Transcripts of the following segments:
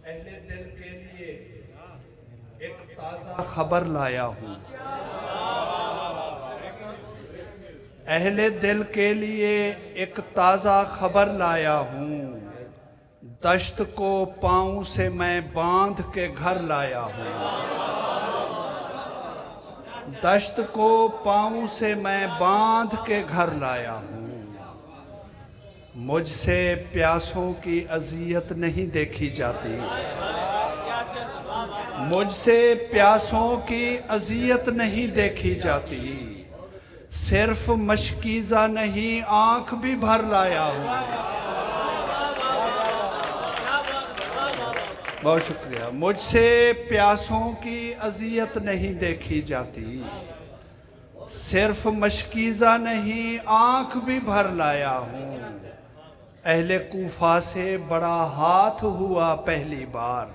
अहले दिल के लिए एक ताज़ा खबर लाया हूँ। अहले दिल के लिए एक ताज़ा खबर लाया हूँ। दश्त को पाँव से मैं बांध के घर लाया हूँ। दश्त को पाँव से मैं बांध के घर लाया हूँ। मुझसे प्यासों की अज़ियत नहीं देखी जाती। मुझसे प्यासों की अज़ियत नहीं देखी जाती। सिर्फ मशकीज़ा नहीं आँख भी भर लाया हूँ। बहुत शुक्रिया। मुझसे प्यासों की अज़ियत नहीं देखी जाती। सिर्फ मशकीज़ा नहीं आँख भी भर लाया हूँ। अहले कूफा से बड़ा हाथ हुआ पहली बार।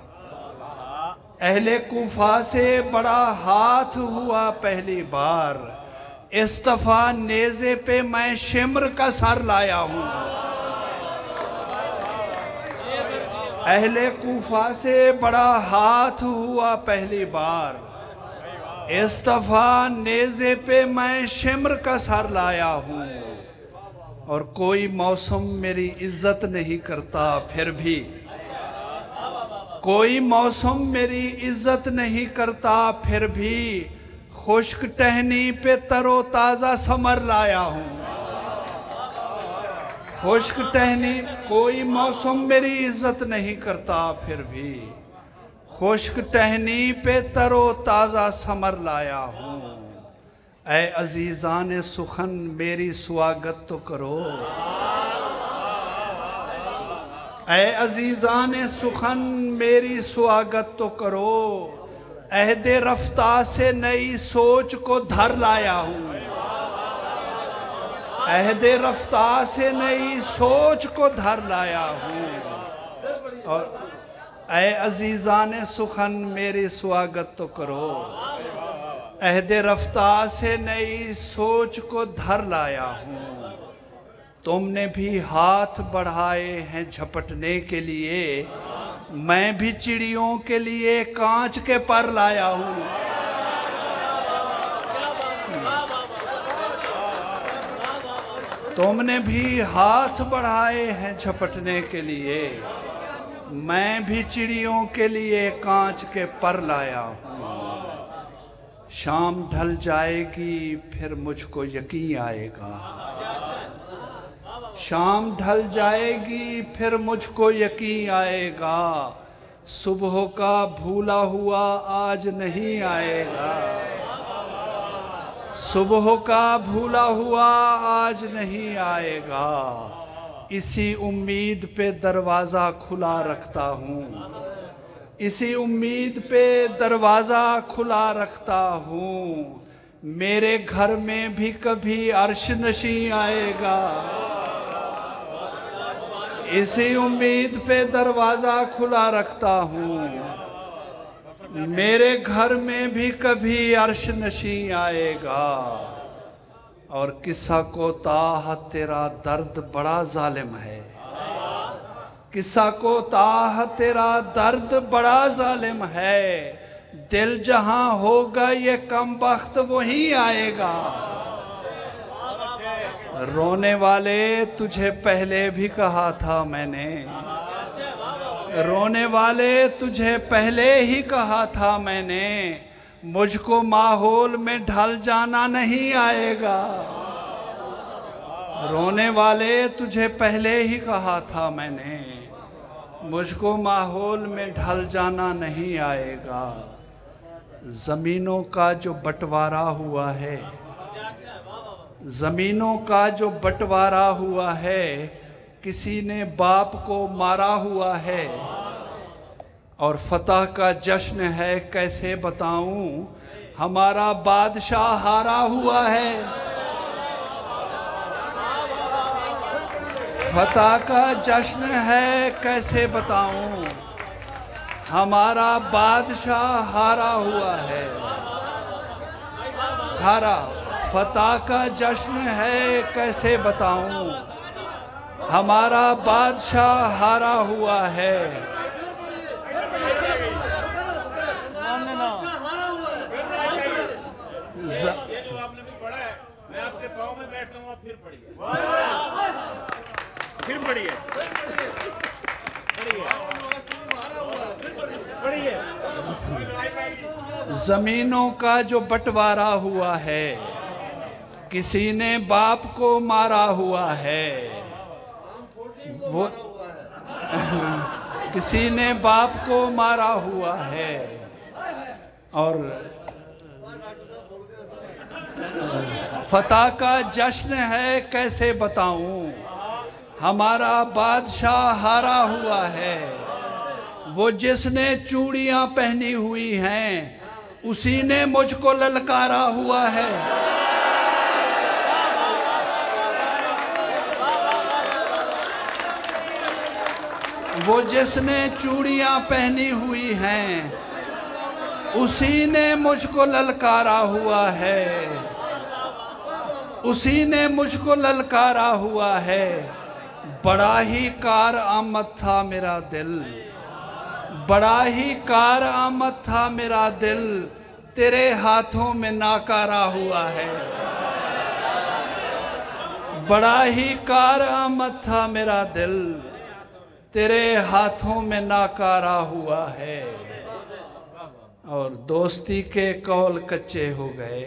अहले कूफा से बड़ा हाथ हुआ पहली बार। इस दफा नेज़े पे मैं शिम्र का सर लाया हूँ। अहले कूफा से बड़ा हाथ हुआ पहली बार। इस दफा नेज़े पे मैं शिम्र का सर लाया हूँ। और कोई मौसम मेरी इज्जत नहीं करता फिर भी। कोई मौसम मेरी इज्जत नहीं करता फिर भी। खुश्क टहनी पे तरो ताज़ा समर लाया हूँ। खुश्क टहनी, कोई मौसम मेरी इज्जत नहीं करता फिर भी। खुश्क टहनी पे तरो ताज़ा समर लाया हूँ। ऐ अजीज़ान सुखन मेरी स्वागत तो करो। ऐ अजीज़ान सुखन मेरी स्वागत तो करो। अहदे रफ्ता से नई सोच को धर लाया हूँ। अहदे रफ्ता से नई सोच को धर लाया हूँ। और ऐ अजीज़ान सुखन मेरी स्वागत तो करो। अहदे रफ्ता से नई सोच को धर लाया हूँ। तुमने भी हाथ बढ़ाए हैं झपटने के लिए। मैं भी चिड़ियों के लिए कांच के पर लाया हूँ। तुमने भी हाथ बढ़ाए हैं झपटने के लिए। मैं भी चिड़ियों के लिए कांच के पर लाया हूँ। शाम ढल जाएगी फिर मुझको यकीन आएगा। शाम ढल जाएगी फिर मुझको यकीन आएगा। सुबह का भूला हुआ आज नहीं आएगा। सुबह का भूला हुआ आज नहीं आएगा। इसी उम्मीद पे दरवाज़ा खुला रखता हूँ। इसी उम्मीद पे दरवाज़ा खुला रखता हूँ। मेरे घर में भी कभी अर्श नशी आएगा। इसी उम्मीद पे दरवाज़ा खुला रखता हूँ। मेरे घर में भी कभी अर्श नशी आएगा। और किस्सा को ताह तेरा दर्द बड़ा जालिम है। किस्सा को ताह तेरा दर्द बड़ा जालिम है। दिल जहां होगा ये कमबख्त वहीं आएगा। रोने वाले तुझे पहले भी कहा था मैंने। रोने वाले तुझे पहले ही कहा था मैंने। मुझको माहौल में ढल जाना नहीं आएगा। रोने वाले तुझे पहले ही कहा था मैंने। मुझको माहौल में ढल जाना नहीं आएगा। ज़मीनों का जो बंटवारा हुआ है, ज़मीनों का जो बंटवारा हुआ है, किसी ने बाप को मारा हुआ है। और फतह का जश्न है कैसे बताऊं, हमारा बादशाह हारा हुआ है। फतह का जश्न है कैसे बताऊं, हमारा बादशाह हारा हुआ है। हारा फतह का जश्न है कैसे बताऊं, हमारा बादशाह हारा हुआ है। फिर पढ़िए पढ़िए। जमीनों का जो बंटवारा हुआ है, किसी ने बाप को मारा हुआ है, वो किसी ने बाप को मारा हुआ है। और फतह का जश्न है कैसे बताऊं, हमारा बादशाह हारा हुआ है। वो जिसने चूड़ियां पहनी हुई हैं, उसी ने मुझको ललकारा हुआ है। वो जिसने चूड़ियां पहनी हुई हैं, उसी ने मुझको ललकारा हुआ है, उसी ने मुझको ललकारा हुआ है। बड़ा ही कार आमद था मेरा दिल, बड़ा ही कार आमद था मेरा दिल, तेरे हाथों में नाकारा हुआ है। बड़ा ही कार आमद था मेरा दिल, तेरे हाथों में नाकारा हुआ है। और दोस्ती के कौल कच्चे हो गए,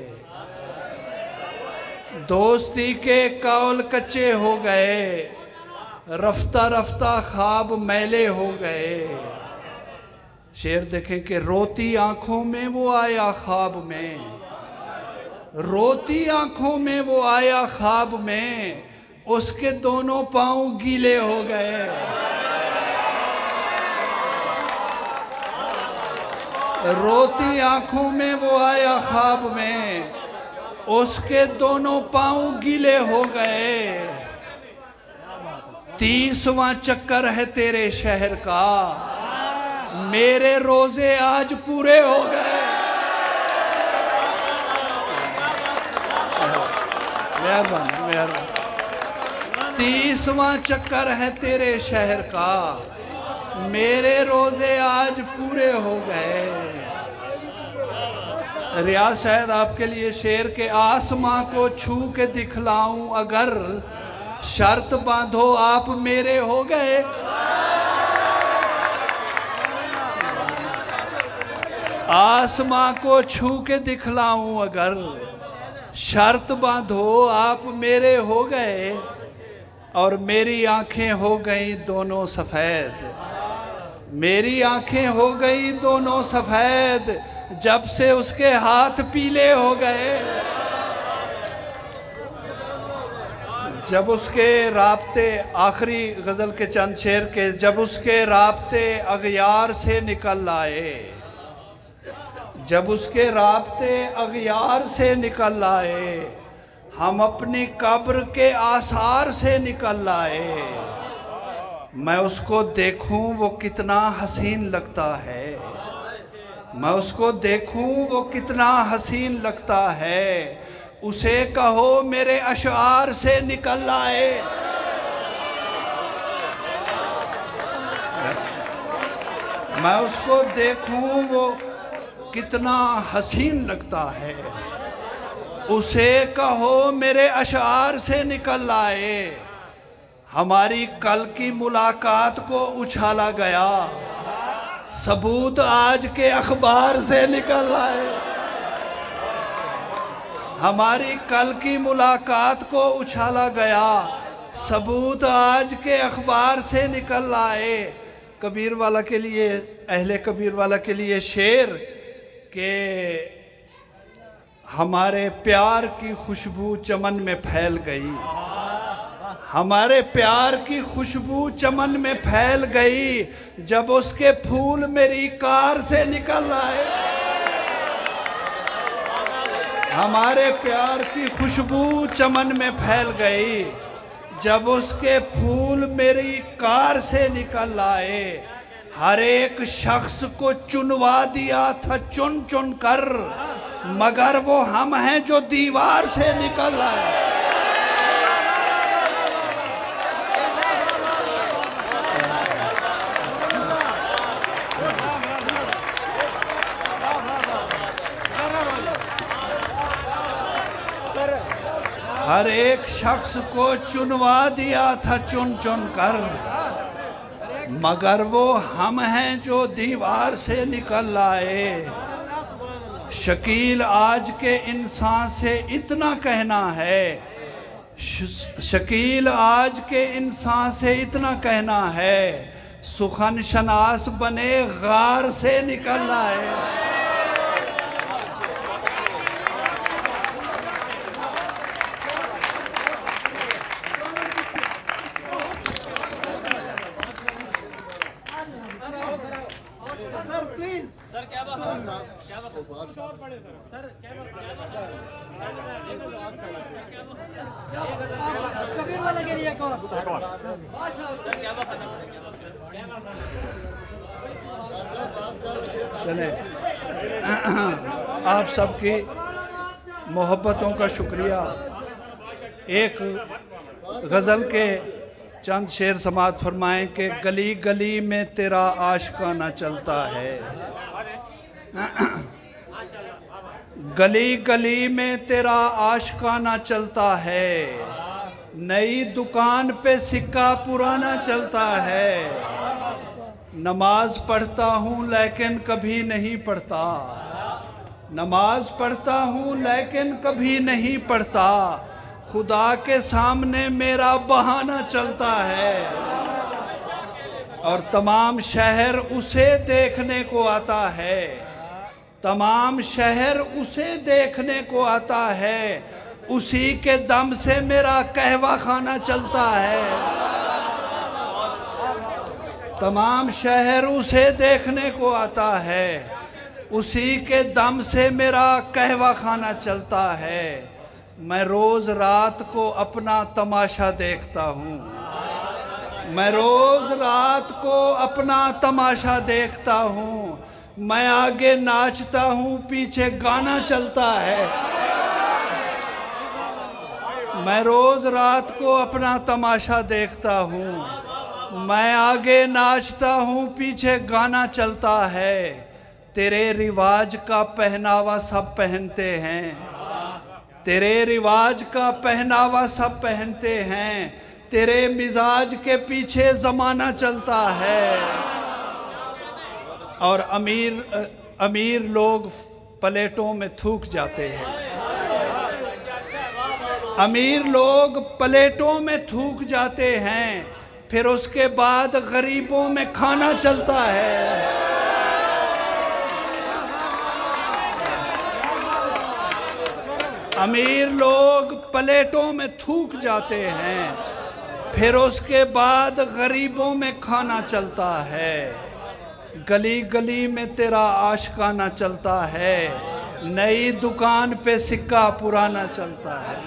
दोस्ती के कौल कच्चे हो गए, रफ्ता रफ्ता ख्वाब मैले हो गए। शेर देखें कि रोती आंखों में वो आया ख्वाब में, रोती आंखों में वो आया ख्वाब में, उसके दोनों पांव गीले हो गए। रोती आंखों में वो आया ख्वाब में, उसके दोनों पांव गीले हो गए। 30वां चक्कर है तेरे शहर का, मेरे रोजे आज पूरे हो गए। मेहरबानी मेहरबानी। 30वां चक्कर है तेरे शहर का, मेरे रोजे आज पूरे हो गए। रियाज शायद आपके लिए शेर के आसमां को छू के दिखलाऊं अगर, शर्त बांधो आप मेरे हो गए। आसमां को छू के दिखलाऊं अगर, शर्त बांधो आप मेरे हो गए। और मेरी आंखें हो गई दोनों सफेद, मेरी आंखें हो गई दोनों सफेद, जब से उसके हाथ पीले हो गए। जब उसके राब्ते, आखिरी गजल के चंद शेर के, जब उसके राब्ते अगयार से निकल आए, जब उसके राब्ते अगयार से निकल आए, हम अपनी कब्र के आसार से निकल आए। मैं उसको देखूं वो कितना हसीन लगता है, मैं उसको देखूं वो कितना हसीन लगता है, उसे कहो मेरे अशआर से निकल आए। मैं उसको देखूं वो कितना हसीन लगता है, उसे कहो मेरे अशआर से निकल आए। हमारी कल की मुलाकात को उछाला गया, सबूत आज के अखबार से निकल आए। हमारी कल की मुलाकात को उछाला गया, सबूत आज के अखबार से निकल आए। कबीर वाला के लिए, अहले कबीर वाला के लिए शेर के हमारे प्यार की खुशबू चमन में फैल गई, हमारे प्यार की खुशबू चमन में फैल गई, जब उसके फूल मेरी कार से निकल आए। हमारे प्यार की खुशबू चमन में फैल गई, जब उसके फूल मेरी कार से निकल आए। हर एक शख्स को चुनवा दिया था चुन चुन कर, मगर वो हम हैं जो दीवार से निकल आए। हर एक शख्स को चुनवा दिया था चुन चुन कर, मगर वो हम हैं जो दीवार से निकल आए। शकील आज के इंसान से इतना कहना है, शकील आज के इंसान से इतना कहना है, सुखन शनास बने गार से निकल आए। सर प्लीज सर क्या बात कबीर वाला के लिए कौन सर क्या बात चले आप सबकी मोहब्बतों का शुक्रिया। एक गज़ल के चंद शेर समात फरमाएं कि गली गली में तेरा आशिकाना चलता है, गली गली में तेरा आशिकाना चलता है, नई दुकान पे सिक्का पुराना चलता है। नमाज पढ़ता हूँ लेकिन कभी नहीं पढ़ता, नमाज पढ़ता हूँ लेकिन कभी नहीं पढ़ता, खुदा के सामने मेरा बहाना चलता है। और तमाम शहर उसे देखने को आता है, तमाम शहर उसे देखने को आता है, उसी के दम से मेरा कहवा खाना चलता है। तमाम शहर उसे देखने को आता है, उसी के दम से मेरा कहवा खाना चलता है। मैं रोज रात को अपना तमाशा देखता हूँ, मैं रोज रात को अपना तमाशा देखता हूँ, मैं आगे नाचता हूँ पीछे गाना चलता है। मैं रोज रात को अपना तमाशा देखता हूँ, मैं आगे नाचता हूँ पीछे गाना चलता है। तेरे रिवाज का पहनावा सब पहनते हैं, तेरे रिवाज का पहनावा सब पहनते हैं, तेरे मिजाज के पीछे ज़माना चलता है। और अमीर लोग प्लेटों में थूक जाते हैं, अमीर लोग प्लेटों में थूक जाते हैं, फिर उसके बाद गरीबों में खाना चलता है। अमीर लोग प्लेटों में थूक जाते हैं, फिर उसके बाद गरीबों में खाना चलता है। गली गली में तेरा आशिकाना चलता है, नई दुकान पे सिक्का पुराना चलता है।